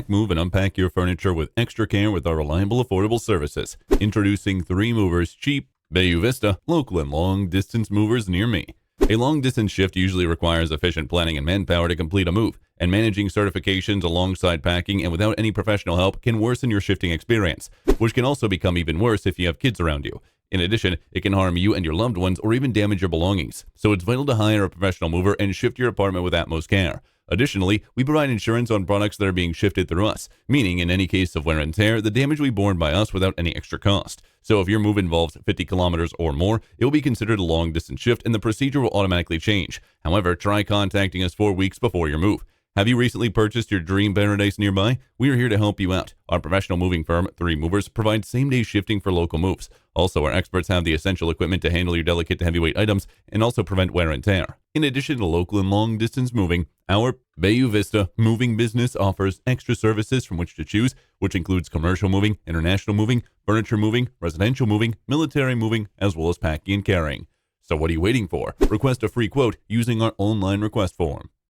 Move and unpack your furniture with extra care with our reliable, affordable services. Introducing 3 Movers Cheap, Bayou Vista, local and long-distance movers near me. A long-distance shift usually requires efficient planning and manpower to complete a move, and managing certifications alongside packing and without any professional help can worsen your shifting experience, which can also become even worse if you have kids around you. In addition, it can harm you and your loved ones or even damage your belongings, so it's vital to hire a professional mover and shift your apartment with utmost care. Additionally, we provide insurance on products that are being shifted through us, meaning in any case of wear and tear, the damage will be borne by us without any extra cost. So if your move involves 50 kilometers or more, it will be considered a long-distance shift and the procedure will automatically change. However, try contacting us 4 weeks before your move. Have you recently purchased your dream paradise nearby? We are here to help you out. Our professional moving firm, 3 Movers, provides same-day shifting for local moves. Also, our experts have the essential equipment to handle your delicate to heavyweight items and also prevent wear and tear. In addition to local and long-distance moving, our Bayou Vista moving business offers extra services from which to choose, which includes commercial moving, international moving, furniture moving, residential moving, military moving, as well as packing and carrying. So what are you waiting for? Request a free quote using our online request form.